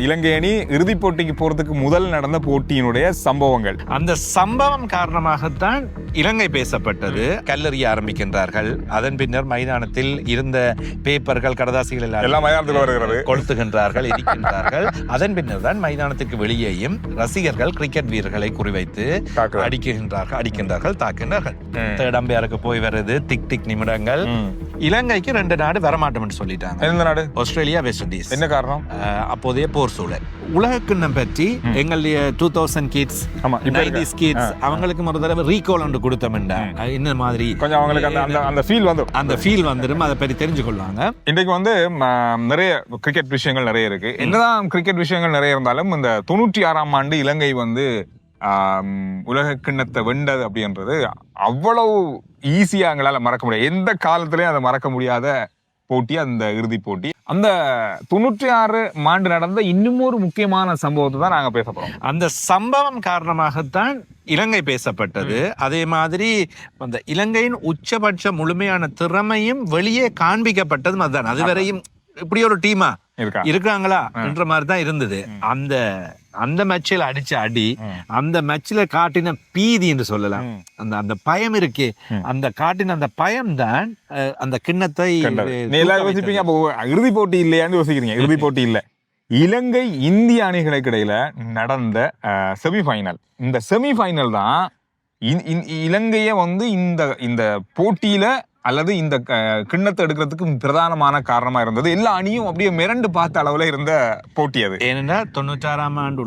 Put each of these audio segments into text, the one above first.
இலங்கை அணி இறுதிப் போட்டிக்கு போறதுக்கு முதல் நடந்த போட்டியினுடைய சம்பவங்கள். அந்த சம்பவம் காரணமாகத்தான் இலங்கை பேசப்பட்டது. கல்லெறிய ஆரம்பிக்கின்றார்கள். அதன் பின்னர் மைதானத்தில் இருந்த பேப்பர்கள், கடதாசிகள் எல்லாம் மைதானத்தில் வருகிறது, கொளுத்துகின்றார்கள், எரிக்கின்றார்கள். அதன் பின்னர் தான் மைதானத்துக்கு வெளியேயும் ரசிகர்கள் கிரிக்கெட் வீரர்களை குறிவைத்து அடிக்கின்றார்கள், தாக்குகின்றார்கள். தேர்ட் அம்பையருக்கு போய் வருது, டிக் டிக் நிமிடங்கள். இலங்கைக்கு 2 நாடு வரமாட்டோம்னு சொல்லிட்டாங்க. எந்த நாடு? Australia, west Indies. என்ன காரணம்? அப்போதைய போர் சூழல். உலகக்கிண்ணம் பற்றி எங்களுடைய 2000 கிட்ஸ், 90s கிட்ஸ் அவங்களுக்கு ஒரு தடவை ரீகால் ஒன்று கொடுத்தோம்டா, என்ன மாதிரி கொஞ்சம் அவங்களுக்கு அந்த ஃபீல் வந்துடும், அதை பற்றி தெரிஞ்சு கொள்வாங்க. இன்றைக்கு நிறைய கிரிக்கெட் விஷயங்கள் நிறைய இருக்கு. என்னதான் கிரிக்கெட் விஷயங்கள் நிறைய இருந்தாலும் இந்த 96ஆம் ஆண்டு இலங்கை உலக கிண்ணத்தை வெண்டது அப்படின்றது அவ்வளவு ஈஸியா எங்களால மறக்க முடியாது. எந்த காலத்திலயும் அதை மறக்க முடியாத போட்டி அந்த இறுதி போட்டி. அந்த 96 ஆண்டு நடந்த இன்னும் ஒரு முக்கியமான சம்பவத்தை தான் நாங்க பேச போறோம். அந்த சம்பவம் காரணமாகத்தான் இலங்கை பேசப்பட்டது. அதே மாதிரி அந்த இலங்கையின் உச்சபட்ச முழுமையான திறமையும் வெளியே காண்பிக்கப்பட்டதும் அதுதான். அதுவரையும் இப்படி ஒரு டீமா இருக்காங்களா என்ற மாதிரி தான் இருந்தது. அந்த மேட்சில் அடிச்ச அடி, அந்த மேட்சில காட்டின பீதி என்று சொல்லலாம். அந்த பயம் இருக்கு, அந்த காட்டின அந்த பயம் தான் அந்த கிண்ணத்தை. யோசிப்பீங்க, இறுதி போட்டி இல்லையான்னு யோசிக்கிறீங்க. இறுதி போட்டி இல்ல, இலங்கை இந்திய அணிகளுக்கு இடையில நடந்த செமிஃபைனல். இந்த செமிஃபைனல் தான் இலங்கைய இந்த போட்டியில அல்லது இந்த கிண்ணத்தை எடுக்கிறதுக்கு பிரதானமான காரணமா இருந்தது. எல்லா அணியும் அப்படியே மிரண்டு பார்த்த அளவுல இருந்த போட்டி அது. ஏனென்றா 96ஆம் ஆண்டு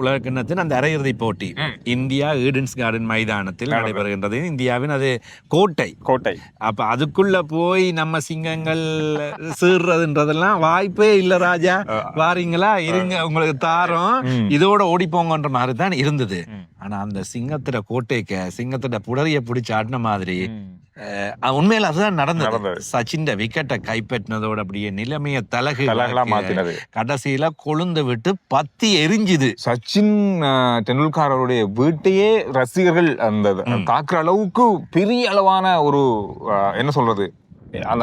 உலக கிண்ணத்தின் அந்த அரையிறுதி போட்டி இந்தியா ஈடன்ஸ் கார்டன் மைதானத்தில் நடைபெறுகின்றது. இந்தியாவின் அது கோட்டை. அப்ப அதுக்குள்ள போய் நம்ம சிங்கங்கள் சீர்றதுன்றதெல்லாம் வாய்ப்பே இல்ல. ராஜா வாரீங்களா, இருங்க உங்களுக்கு தாரோம், இதோட ஓடி போங்கன்ற மாதிரி தான் இருந்தது. ஆனா அந்த சிங்கத்தோட கோட்டைக்கு சிங்கத்தோட புடரிய பிடிச்சு ஆடின மாதிரி உண்மையில அதுதான் நடந்தது. சச்சின் விக்கெட்டை கைப்பற்றினதோட அப்படியே நிலைமைய மாத்தினது. கடைசியில கொழுந்து விட்டு பத்தி எரிஞ்சுது. சச்சின் டெண்டுல்கருடைய வீட்டையே ரசிகர்கள் அந்த தாக்குற அளவுக்கு பெரிய அளவான ஒரு என்ன சொல்றது,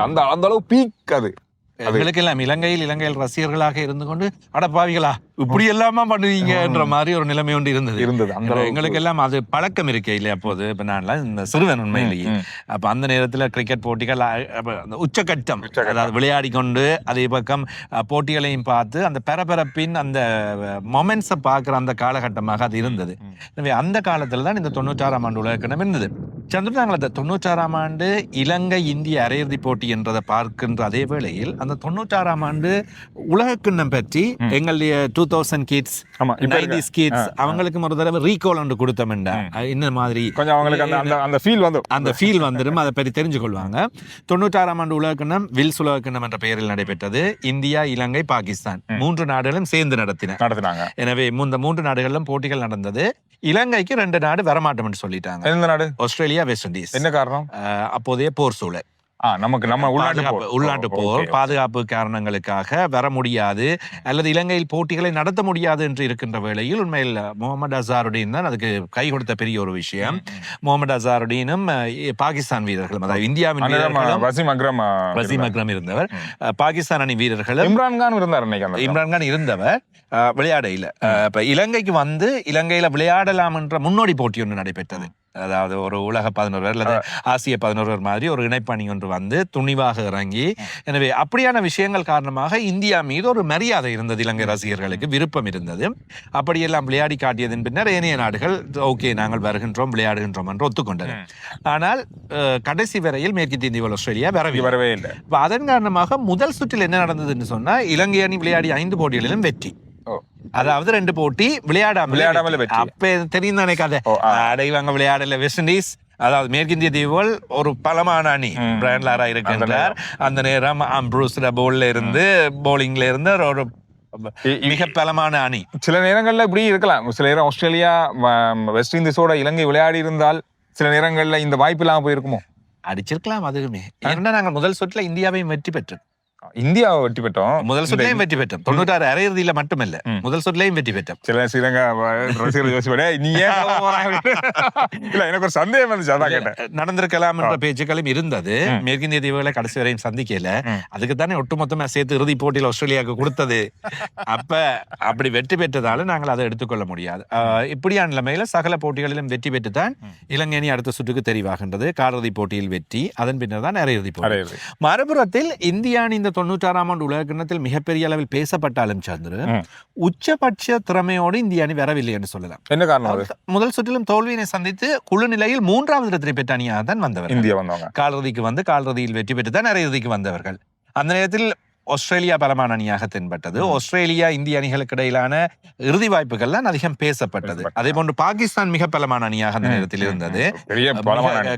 அந்த அளவு பீக் அது. எங்களுக்கெல்லாம் இலங்கையில் ரசிகர்களாக இருந்து கொண்டு அடப்பாவிகளா இப்படி எல்லாமா பண்ணுவீங்க என்ற மாதிரி ஒரு நிலைமை ஒன்று இருந்தது. எங்களுக்கு எல்லாம் அது பழக்கம் இருக்கே இல்லையா. அப்போது இப்ப நான் இந்த சிறுவன் உண்மையிலேயே அப்ப அந்த நேரத்துல கிரிக்கெட் போட்டிகள் உச்சகட்டம், அதாவது விளையாடி கொண்டு அதே பக்கம் போட்டிகளையும் பார்த்து அந்த பரபரப்பின் அந்த மொமெண்ட்ஸை பார்க்குற அந்த காலகட்டமாக அது இருந்தது. எனவே அந்த காலத்துல தான் இந்த 96ஆம் ஆண்டு உலகக்கிண்ணம் இருந்தது. சந்திரனாங்கள 96ஆம் ஆண்டு இலங்கை இந்திய அரையிறுதி போட்டி என்றதை பார்க்கின்ற அதே வேளையில் அந்த 96ஆம் ஆண்டு உலகக்கிண்ணம் பற்றி எங்களுடைய 2000 கிட்ஸ், 90s கிட்ஸ் அவங்களுக்கு ஒரு தடவை ரீகால் ஒன்று கொடுத்தோம்டா, என்ன மாதிரி கொஞ்சம் அவங்களுக்கு அந்த ஃபீல் வந்துடும், அதை பற்றி தெரிஞ்சு கொள்வாங்க. 96ஆம் ஆண்டு உலகக்கிண்ணம் வில்ஸ் உலகக்கிண்ணம் என்ற பெயரில் நடைபெற்றது. இந்தியா, இலங்கை, பாகிஸ்தான் 3 நாடுகளும் சேர்ந்து நடத்தினாங்க. எனவே இந்த 3 நாடுகளிலும் போட்டிகள் நடந்தது. இலங்கைக்கு 2 நாடு வரமாட்டோம்னு சொல்லிட்டாங்க. எந்த நாடு? Australia, west Indies. என்ன காரணம்? அப்போதைய போர் சூழல், நம்ம உள்நாட்டு போர், பாதுகாப்பு காரணங்களுக்காக வர முடியாது அல்லது இலங்கையில் போட்டிகளை நடத்த முடியாது என்று இருக்கின்ற வேளையில் உண்மையில் முகமது அசாருடீன் தான் அதுக்கு கை கொடுத்த பெரிய ஒரு விஷயம். முகமது அசாருடீனும் பாகிஸ்தான் வீரர்களும், அதாவது இந்தியாவின் வீரர்களும், வசீம் அக்ரம் இருந்தவர், பாகிஸ்தான் அணி வீரர்களும், இம்ரான்கான் இருந்தவர் விளையாட இல்ல. இப்ப இலங்கைக்கு இலங்கையில விளையாடலாம் என்ற முன்னோடி போட்டி ஒன்று நடைபெற்றது. அதாவது ஒரு உலக 11 பேர் அல்லது ஆசிய 11 பேர் மாதிரி ஒரு இணைப்பணி ஒன்று துணிவாக இறங்கி, எனவே அப்படியான விஷயங்கள் காரணமாக இந்தியா மீது ஒரு மரியாதை இருந்தது, இலங்கை ரசிகர்களுக்கு விருப்பம் இருந்தது. அப்படியெல்லாம் விளையாடி காட்டியதன் பின்னர் ஏனைய நாடுகள் ஓகே நாங்கள் வருகின்றோம் விளையாடுகின்றோம் என்று ஒத்துக்கொண்டது. ஆனால் கடைசி வரையில் மேற்கிந்திய தீவுகள் ஆஸ்திரேலியா வரவே இல்லை. அதன் காரணமாக முதல் சுற்றில் என்ன நடந்ததுன்னு சொன்னா, இலங்கை அணி விளையாடிய 5 போட்டிகளிலும் வெற்றி. அதாவது 2 போட்டி விளையாடாமல் அப்ப தெரியும் தானே கதை. அடைவாங்க விளையாடல வெஸ்ட் இண்டீஸ், அதாவது மேற்கிந்திய தீவுகள் ஒரு பலமான அணி, பிராயன் லாரா இருக்கின்றார். அந்த நேரம் போலிங்ல இருந்து ஒரு மிக பலமான அணி. சில நேரங்கள்ல இப்படி இருக்கலாம். சில நேரம் ஆஸ்திரேலியா வெஸ்ட் இண்டீஸோட இலங்கை விளையாடி இருந்தால் சில நேரங்கள்ல இந்த வாய்ப்பு இல்லாம போயிருக்குமோ, அடிச்சிருக்கலாம். அதுவுமே ஏன்னா நாங்கள் முதல் சுற்றுல இந்தியாவையும் வெற்றி பெற்று இந்தியாவை வெற்றி பெற்றோம். முதல் சுற்றுலையும் வெற்றி பெற்றோம். 96 அரையிறுதியில மட்டுமல்ல, முதல் சுற்றுலையும் வெற்றி பெற்றோம். சில ஸ்ரீலங்கா ரசிகர்கள் யோசிப்பட நீ ஏன் இல்ல, எனக்கு ஒரு சந்தேகம் வந்துச்சு, அதான் கேட்டேன். நடந்திருக்கலாம் என்ற பேச்சுக்களும் இருந்தது. மேற்கிந்திய தீவுகளை கடைசி வரையும் சந்திக்கல. அதுக்கு தானே ஒட்டுமொத்தமா சேர்த்து இறுதி போட்டியில் ஆஸ்திரேலியாவுக்கு கொடுத்தது. அப்ப அப்படி வெற்றி பெற்றதால நாங்கள் அதை எடுத்துக்கொள்ள முடியாது. இப்படியான நிலைமையில சகல போட்டிகளிலும் வெற்றி பெற்றுத்தான் இலங்கை அணி அடுத்த சுற்றுக்கு தெரிவாகின்றது. காலிறுதி போட்டியில் வெற்றி, அதன் பின்னர் தான் அரையிறுதி போட்டி. மறுபுறத்தில் இந்திய அணி இந்த 96ஆம் ஆண்டு உலக கிண்ணத்தில் மிகப்பெரிய அளவில் பேசப்பட்டாலும் சந்திரு, உச்சபட்ச திறமையோடு இந்திய அணி வரவில்லை என்று சொல்லலாம். என்ன காரணம்? முதல் சுற்றிலும் தோல்வியினை சந்தித்து குழு நிலையில் 3வது இடத்தை பெற்ற அணியாக தான் வந்தவர் இந்தியா வந்தவங்க. காலிறுதிக்கு வந்து காலிறுதியில் வெற்றி பெற்று தான் அரையிறுதிக்கு வந்தவர்கள். அந்த நேரத்தில் ஆஸ்திரேலியா பலமான அணியாக தென்பட்டது. ஆஸ்திரேலியா இந்திய அணிகளுக்கு இடையிலான இறுதி வாய்ப்புகள் தான் அதிகம் பேசப்பட்டது. அதே போன்று பாகிஸ்தான் மிக பலமான அணியாக அந்த நேரத்தில் இருந்தது.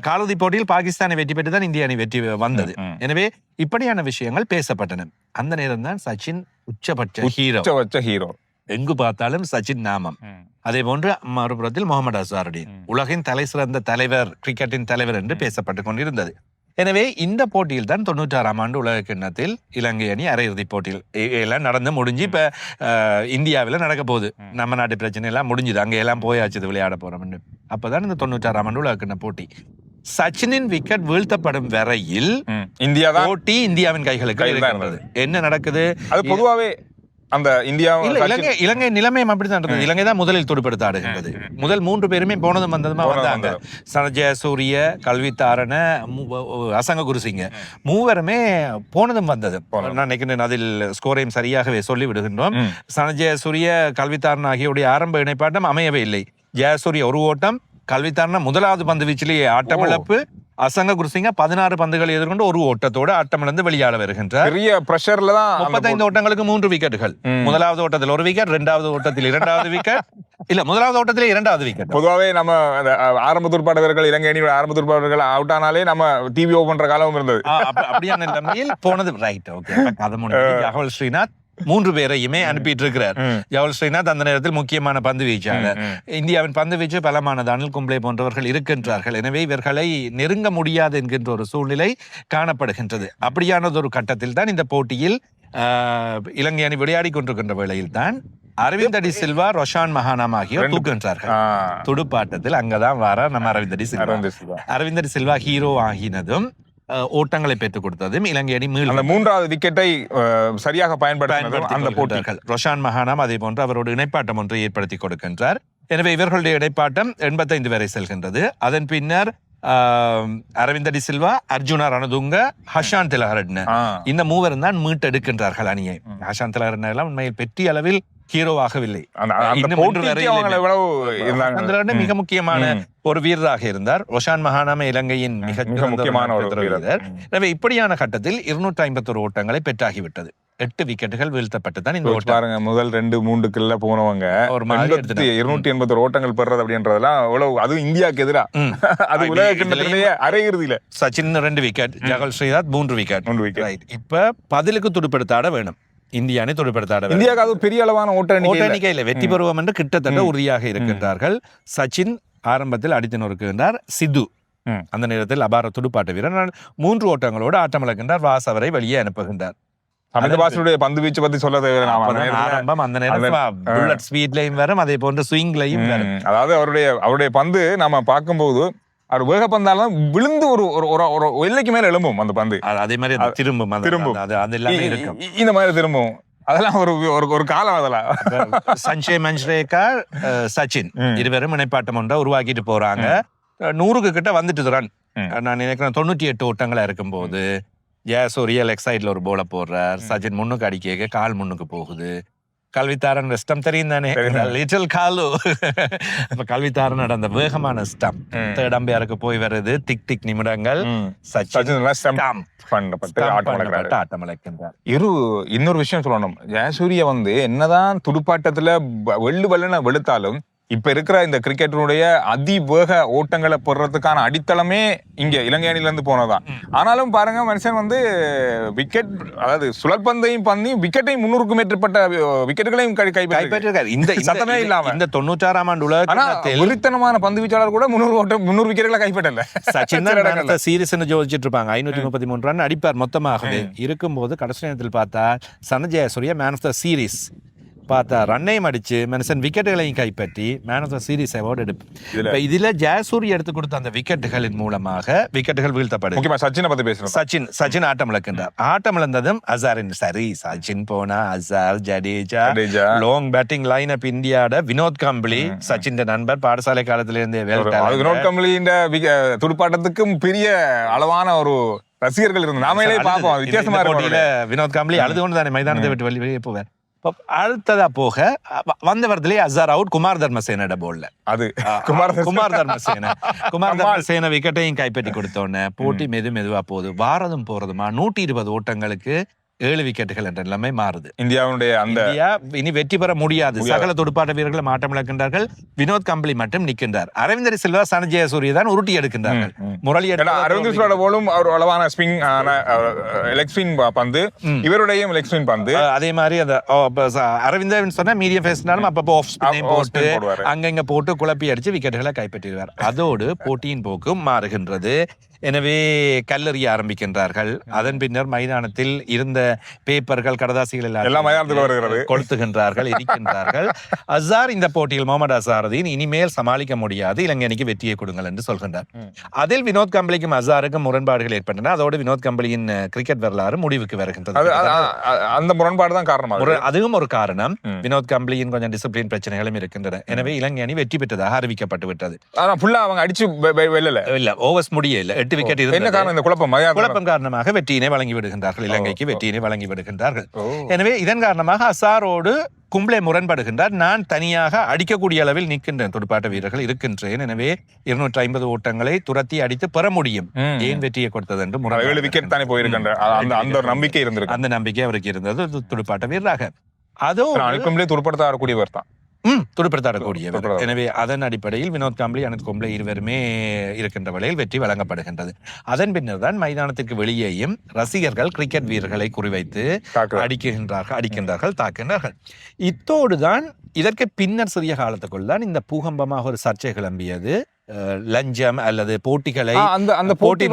காலிறுதி போட்டியில் பாகிஸ்தானை வெற்றி பெற்று தான் இந்திய அணி வெற்றி வந்தது. எனவே இப்படியான விஷயங்கள் பேசப்பட்டன. அந்த நேரம் தான் சச்சின் உச்சபட்ச ஹீரோ. எங்கு பார்த்தாலும் சச்சின் நாமம். அதே போன்று மறுபுறத்தில் முகமது அசாருடீன் உலகின் தலை சிறந்த தலைவர், கிரிக்கெட்டின் தலைவர் என்று பேசப்பட்டுக் கொண்டிருந்தது. எனவே இந்த போட்டியில் தான் 96ஆம் ஆண்டு உலக கிண்ணத்தில் இலங்கை அணி அரையிறுதி போட்டியில் எல்லாம் நடந்து முடிஞ்சு இப்ப இந்தியாவில் நடக்க போகுது. நம்ம நாட்டு பிரச்சனை எல்லாம் முடிஞ்சுது, அங்க எல்லாம் போயாச்சு விளையாட போறோம். அப்பதான் இந்த 96ஆம் ஆண்டு உலக கிண்ண போட்டி. சச்சினின் விக்கெட் வீழ்த்தப்படும் வரையில் இந்தியா போட்டி இந்தியாவின் கைகளுக்கு இருக்கின்றது. என்ன நடக்குது? அது பொதுவாகவே அந்த இலங்கை நிலைமையும் அப்படித்தான் இருந்தது. இலங்கை தான் முதலில் துடுப்படுத்த ஆடுகின்றது. முதல் 3 பேருமே போனதும் வந்ததுமா வந்தாங்க. ஜெயசூரிய, கல்வித்தாரன, அசங்க குருசிங்க மூவருமே போனதும் வந்தது. நான் நினைக்கிறேன் அதில் ஸ்கோரையும் சரியாகவே சொல்லி விடுகின்றோம். ஜெயசூரிய, கல்வித்தாரன் ஆகியோருடைய ஆரம்ப இணைப்பாட்டம் அமையவே இல்லை. ஜெயசூரிய ஒரு ஓட்டம், கல்வித்தாரன முதலாவது பந்து வீச்சிலேயே ஆட்டமிழப்பு, அசங்க குருசிங்க 16 பந்துகளை எதிர்கொண்டு ஒரு ஓட்டத்தோடு ஆட்டமிழந்து வெளியாட வருகின்றார். பெரிய பிரஷர்ல தான் 35 ஓட்டங்களுக்கு 3 விக்கெட்டுகள். முதலாவது ஓட்டத்தில் 1 விக்கெட், 2வது ஓட்டத்தில் 2வது விக்கெட், இல்ல முதலாவது ஓட்டத்திலே 2வது விக்கெட். பொதுவாகவே நம்ம ஆரம்ப துடுப்பாட்ட வீரர்கள், இலங்கை அணியோட ஆரம்ப துடுப்பாட்ட வீரர்கள் அவுட் ஆனாலே நம்ம டிவி ஓபன் பண்ற காலமும் இருந்தது. அப்படியான நிலைமையில் போனது. Right, okay. கதை முடிஞ்சு ராகுல் ஸ்ரீநாத் 3 பேரையுமே அனுப்பிட்டு இருக்கிறார். ஜவஹர் ஸ்ரீநாத் அந்த நேரத்தில் முக்கியமான பந்து வீச்சாளர். இந்தியாவின் பந்து வீச்சு பலமானது. அனில் கும்ப்ளே போன்றவர்கள் இருக்கின்றார்கள். எனவே இவர்களை நெருங்க முடியாது என்கின்ற ஒரு சூழ்நிலை காணப்படுகின்றது. அப்படியானது ஒரு கட்டத்தில் தான் இந்த போட்டியில் இலங்கை அணி விளையாடி கொண்டிருக்கின்ற வேளையில் தான் அரவிந்த் டி சில்வா, ரொஷான் மகானாம் ஆகியோர் தூக்குகின்றார்கள் துடுப்பாட்டத்தில். அங்கதான் வர நம்ம அரவிந்த் டி சில்வா ஹீரோ ஆகினதும் ஓட்டங்களை பெற்றுக் கொடுத்ததும் இலங்கை அணி மீண்டும் 3வது விக்கெட்டை சரியாக பயன்படுத்தி ரொஷான் மகானாம் அதே போன்று அவரோட இணைப்பாட்டம் ஒன்றை ஏற்படுத்தி கொடுக்கின்றார். எனவே இவர்களுடைய இடைப்பாட்டம் 85 வரை செல்கின்றது. அதன் பின்னர் அரவிந்த் டி சில்வா, அர்ஜுனா ரணதுங்க, ஹஷான் திலகரட்ன இந்த மூவரும் தான் மீட்டெடுக்கின்றார்கள் அணியை. ஹஷான் திலகரட்ன எல்லாம் உண்மையில் பெரிய அளவில் ஹீரோவாகவில்லை. மிக முக்கியமான ஒரு வீரராக இருந்தார். ரொஷான் மகானாம இலங்கையின் மிக முக்கியமான ஒரு வீரர். எனவே இப்படியான கட்டத்தில் 251 ஓட்டங்களை பெற்றாகிவிட்டது. 8 விக்கெட்டுகள் வீழ்த்தப்பட்டுதான் இந்த ஓட்டம். பாருங்க, முதல் 2-3 போனவங்க 281 ஓட்டங்கள் பெறது அப்படின்றதெல்லாம் எவ்வளவு, அதுவும் இந்தியாவுக்கு எதிரா. அது உலக கிண்ணத்திலேயே அரையிறுதியில சச்சின் 2 விக்கெட், ஜவஹர் ஸ்ரீநாத் 3 விக்கெட். இப்ப பதிலுக்கு துடுப்படுத்தாட வேணும் இந்திய அணி துடுப்படுத்தாட. இந்தியாவுக்கு அது பெரிய அளவான ஓட்ட எண்ணிக்கையில் வெற்றி பெறுவோம் என்று கிட்டத்தட்ட உறுதியாக இருக்கின்றார்கள். சச்சின் ஆரம்பத்தில் அடித்து நொறுக்குகின்றார். சித்து அந்த நேரத்தில் அபார துடுப்பாட்ட வீரர் 3 ஓட்டங்களோடு ஆட்டமிழக்கின்றார். வாஸ் அவரை வெளியே அனுப்புகின்றார். பந்து வீச்சு பத்தி சொல்ல ஆரம்பம் அந்த நேரம் புல்லட் ஸ்பீட்லையும் வரும், அதே போன்ற ஸ்விங்லையும் வரும். அதாவது அவருடைய பந்து நாம பார்க்கும்போது அவர் வேக பந்தாலும் விழுந்து ஒரு எல்லைக்கு மேல எழும்பும் அந்த பந்து. அதே மாதிரி திரும்பும் இந்த மாதிரி திரும்பும். அதெல்லாம் ஒரு காலம். அதெல்லாம் சஞ்சய் மஞ்ச்ரேகர், சச்சின் இருவரும் இணைப்பாட்டம் ஒன்றை உருவாக்கிட்டு போறாங்க. 100 கிட்ட வந்துட்டு ரன். நான் நினைக்கிறேன் 98 ஓட்டங்களா இருக்கும் போது ஜெயசூரிய லெக் சைட்ல ஒரு போல போடுறார். சச்சின் முன்னுக்கு அடிக்க கால் முன்னுக்கு போகுது. கல்வித்தாரன் ஸ்டம் தெரியும் தானே, லிட்டில் காலு. கல்வித்தாரன் அந்த வேகமான ஸ்டம் தேர்ட் அம்பையருக்கு போய் வருது. டிக் நிமிடங்கள் இன்னொரு விஷயம் சொல்லணும். ஜெயசூரிய என்னதான் துடுப்பாட்டத்துல வெள்ளு வெள்ளன வெளுத்தாலும் இப்ப இருக்கிற இந்த கிரிக்கெட்டினுடைய அதிவேக ஓட்டங்களை பெறறதுக்கான அடித்தளமே இங்க இலங்கை அணில இருந்து போனதான். ஆனாலும் பாருங்க மனுஷன் வந்து விக்கெட், அதாவது சுழற்பந்தையும் பண்ணி விக்கெட்டையும் 300க்கும் மேற்பட்ட விக்கெட்டுகளையும் கைப்பற்றிருக்காரு. இந்த சத்தமே இல்லாம இந்த 96ஆம் ஆண்டு உலகத்தில் வெறித்தனமான பந்து வீச்சாளர் கூட 300 விக்கெட்டுகளை கைப்பற்றல. சச்சின் சீரிஸ் ஜோதிச்சிட்டு இருப்பாங்க. 533 ரன் அடிப்பார் மொத்தமாகவே இருக்கும்போது கடைசி நேரத்தில் பார்த்தா சனஜயசூரிய மேன் ஆஃப் த சீரிஸ் பார்த்தா ரன்னையும் அடிச்சு மனுஷன் விக்கெட்டுகளையும் கைப்பற்றி man of the series award எடுப்பு. இதுல ஜெயசூரிய எடுத்து கொடுத்த அந்த விக்கெட்டுகளின் மூலமாக விக்கெட்டுகள் வீழ்த்தப்படும். முக்கியமா சச்சினை பத்தி பேசுறோம். சச்சின் ஆட்டம் இழக்கின்றார். ஆட்டம் இழந்ததும் அசாரின் சரி சச்சின் போனா Azhar Jadeja long batting line up இந்தியாவோட வினோத் கம்ப்ளி சச்சின் நண்பர் பாடசாலை காலத்திலிருந்தே வினோத் கம்ப்ளியின் துடுப்பாட்டத்துக்கும் பெரிய அளவான ஒரு ரசிகர்கள் இருந்து நாமளே பார்ப்போம். வித்தியாசமா போட்டியில வினோத் கம்ப்ளி அழுது கொண்டு தானே மைதானத்தை விட்டு வெளியே போவார். அடுத்ததா போக வந்தவரத்திலே அசார் அவுட் குமார் தர்மசேனோட போல்ல. அது குமார் தர்மசேன விக்கெட்டையும் கைப்பற்றி கொடுத்தோன்னே போட்டி மெதுவா போகுது. வாரதும் போறதுமா 120 ஓட்டங்களுக்கு 7 விக்கெட்டுகள் என்ற நிலைமை மாறுது. இந்தியா இனி வெற்றி பெற முடியாது. சகல துடுப்பாட்ட வீரர்களும் ஆட்டம் இழக்கின்றார்கள். வினோத் கம்ப்ளி மட்டும் நிற்கின்றார். அரவிந்தர் சில்வா சனஜயசூரிய தான் உருட்டி எடுக்கின்றார்கள். முரளி அரவிந்தர் சில்வா போலும் அளவான ஸ்பின் லெக் ஸ்பின் பந்து, இவருடைய லெக் ஸ்பின் பந்து. அதே மாதிரி அந்த அரவிந்தர் சொன்னா மீடியம் பேசினாலும் அப்பப்போ ஆஃப் ஸ்பின் போட்டு அங்கங்க போட்டு குழப்பி அடிச்சு விக்கெட்டுகளை கைப்பற்றிடுவார். அதோடு போட்டியின் போக்கும் மாறுகின்றது. எனவே கல்லெறிய ஆரம்பிக்கின்றார்கள். அதன் பின்னர் மைதானத்தில் இருந்த பேப்பர்கள் கடதாசிகள் எல்லாம் கொளுத்துகின்றார்கள், எரிக்கின்றார்கள். அசார் இந்த போட்டியில் முகமது அசாருதீன் இனிமேல் சமாளிக்க முடியாது, இலங்கை அணிக்கு வெற்றியை கொடுங்கள் என்று சொல்கின்றார். அதில் வினோத் கம்ப்ளிக்கும் அசாருக்கும் முரண்பாடுகள் ஏற்பட்டன. அதோடு வினோத் கம்ப்ளியின் கிரிக்கெட் வரலாறு முடிவுக்கு வருகின்றது. அந்த முரண்பாடு தான் காரணம். அதுவும் ஒரு காரணம். வினோத் கம்ப்ளியின் கொஞ்சம் டிசிப்ளின் பிரச்சனைகளும் இருக்கின்றன. எனவே இலங்கை அணி வெற்றி பெற்றதாக அறிவிக்கப்பட்டு விட்டது. அவங்க அடிச்சு இல்ல ஓவர்ஸ் முடியல. குழப்பம் காரணமாக வெற்றியினை வழங்கி விடுகின்றார்கள். இலங்கைக்கு வெற்றியினை வழங்கி விடுகின்றார்கள். எனவே இதன் காரணமாக அசாரோடு கும்ப்ளே முரண்படுகின்றார். நான் தனியாக அடிக்கக்கூடிய அளவில் நிற்கின்றேன், துடுப்பாட்ட வீரர்கள் இருக்கின்றேன். எனவே 250 ஓட்டங்களை துரத்தி அடித்து பெற முடியும். ஏன் வெற்றியை கொடுத்தது என்று அந்த நம்பிக்கை அவருக்கு இருந்தது துடுப்பாட்ட வீரராக. அதோ துடுப்படுத்த ஆடக்கூடியவர் தான், துடுப்படுத்தாடக்கூடியவர். எனவே அதன் அடிப்படையில் வினோத் கம்ப்ளி அனந்த் கும்ப்ளே இருவருமே இருக்கின்ற வேளையில் வெற்றி வழங்கப்படுகின்றது. அதன் பின்னர் தான் மைதானத்திற்கு வெளியேயும் ரசிகர்கள் கிரிக்கெட் வீரர்களை குறிவைத்து அடிக்கின்றார்கள், தாக்குகின்றார்கள். இத்தோடுதான் இதற்கு பின்னர் சிறிய காலத்துக்குள் தான் இந்த பூகம்பமாக ஒரு சர்ச்சை கிளம்பியது. லஞ்சம் அல்லது போட்டிகளை அந்த போட்டி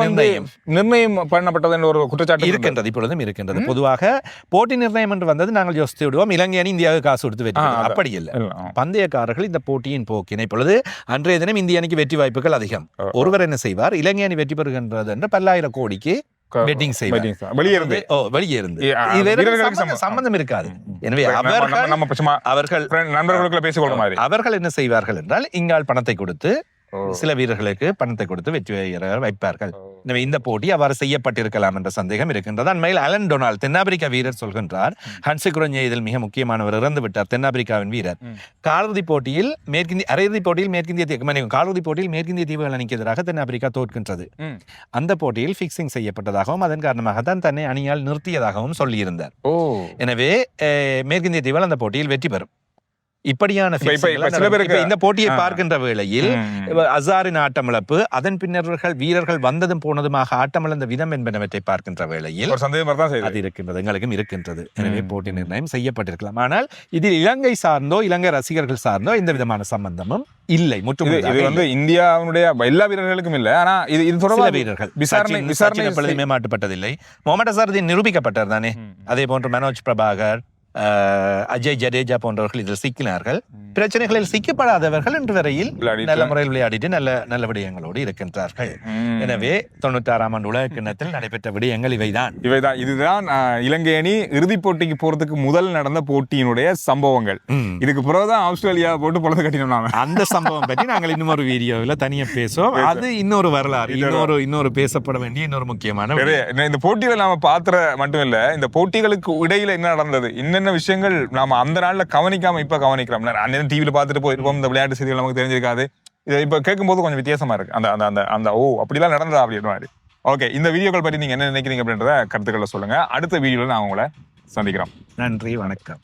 நிர்ணயம் பண்ணப்பட்டது என்ற ஒரு குற்றச்சாட்டு இருக்கின்றது, இப்பொழுதும் இருக்கின்றது. பொதுவாக போட்டி நிர்ணயம் என்று வந்தது நாங்கள் யோசித்து விடுவோம், இலங்கை அணி இந்தியாவுக்கு காசு கொடுத்து வெற்றி. அப்படி இல்லை. பந்தயக்காரர்கள் இந்த போட்டியின் போக்கினை இப்பொழுது அன்றைய தினம் இந்திய அணிக்கு வெற்றி வாய்ப்புகள் அதிகம். ஒருவர் என்ன செய்வார், இலங்கை அணி வெற்றி பெறுகின்றது என்று 10,000 கோடிக்கு பெட்டிங் செய்வார். சம்பந்தம் இருக்காது. எனவே அவர்கள் என்ன செய்வார்கள் என்றால் இங்கால் பணத்தை கொடுத்து சில வீரர்களுக்கு பணத்தை கொடுத்து வெற்றி வைப்பார்கள். எனவே இந்த போட்டி அவ்வாறு செய்யப்பட்டிருக்கலாம் என்ற சந்தேகம் இருக்கின்றது. அண்மையில் அலன் டொனால்ட் தென்னாப்பிரிக்கா வீரர் சொல்கின்றார், ஹன்சி குரஞ்சே இதில் மிக முக்கியமானவர் இறந்து விட்டார், தென்னாப்பிரிக்காவின் வீரர். காலிறுதிப் போட்டியில் அரையிறுதிப் போட்டியில் காலிறுதிப் போட்டியில் மேற்கிந்திய தீவுகள் அணிக்கு எதிராக தென்னாப்பிரிக்கா தோற்கின்றது. அந்த போட்டியில் பிக்சிங் செய்யப்பட்டதாகவும் அதன் காரணமாக தான் தன்னை அணியால் நிறுத்தியதாகவும் சொல்லியிருந்தார். எனவே மேற்கிந்திய தீவுகள் அந்த போட்டியில் வெற்றி பெறும். இப்படியான இந்த போட்டியை பார்க்கின்ற வேளையில் அசாரின் ஆட்டமிழப்பு, அதன் பின்னர்கள் வீரர்கள் வந்ததும் போனதுமாக ஆட்டமிழந்த விதம் என்பனவற்றை பார்க்கின்ற வேளையில் அது இருக்கின்றது, எங்களுக்கும் இருக்கின்றது. எனவே போட்டி நிர்ணயம் செய்யப்பட்டிருக்கலாம். ஆனால் இதில் இலங்கை சார்ந்தோ இலங்கை ரசிகர்கள் சார்ந்தோ எந்த விதமான சம்பந்தமும் இல்லை. இது இந்தியாவுடைய எல்லா வீரர்களுக்கும் இல்லை. ஆனா இது தொடர்பாக வீரர்கள் விசாரணை மாட்டப்பட்டதில்லை. முகமது அசாருதீன் நிரூபிக்கப்பட்டார் தானே. அதே போன்று மனோஜ் பிரபாகர், அஜய் ஜடேஜா போன்றவர்கள் இதில் சிக்கினார்கள். பிரச்சனைகளில் சிக்கப்படாதவர்கள் இன்று வரையில் நல்ல முறையில் விளையாடிட்டு நல்ல விடயங்களோடு இருக்கின்றார்கள். எனவே 96ஆம் ஆண்டு உலக கிண்ணத்தில் நடைபெற்ற விடயங்கள் இவைதான். இதுதான் இலங்கை அணி இறுதிப் போட்டிக்கு போறதுக்கு முதல் நடந்த போட்டியினுடைய சம்பவங்கள். இதுக்கு பிறகுதான் ஆஸ்திரேலியா போட்டு பொழுது கட்டினோம். அந்த சம்பவம் பற்றி நாங்கள் இன்னும் ஒரு வீடியோவில் தனியா பேசுவோம். அது இன்னொரு வரலாறு, இன்னொரு பேசப்பட வேண்டிய இன்னொரு முக்கியமான இந்த போட்டிகளை நாம பாத்திர மட்டும் இல்ல, இந்த போட்டிகளுக்கு இடையில என்ன நடந்தது, என்னென்ன விஷயங்கள் நாம அந்த நாள்ல கவனிக்காம இப்ப கவனிக்கிறோம். அன்னைக்கு டிவில பாத்துட்டு போயிருப்போம், இந்த விளையாட்டு செய்திகள் நமக்கு தெரிஞ்சிருக்காது. இதை இப்ப கேட்கும்போது கொஞ்சம் வித்தியாசமா இருக்கு. அந்த அப்படிலாம் நடந்ததா அப்படின்ற மாதிரி. ஓகே, இந்த வீடியோக்கள் பற்றி நீங்க என்ன நினைக்கிறீங்க அப்படின்றத கருத்துக்களை சொல்லுங்க. அடுத்த வீடியோல நான் உங்களை சந்திக்கிறோம். நன்றி, வணக்கம்.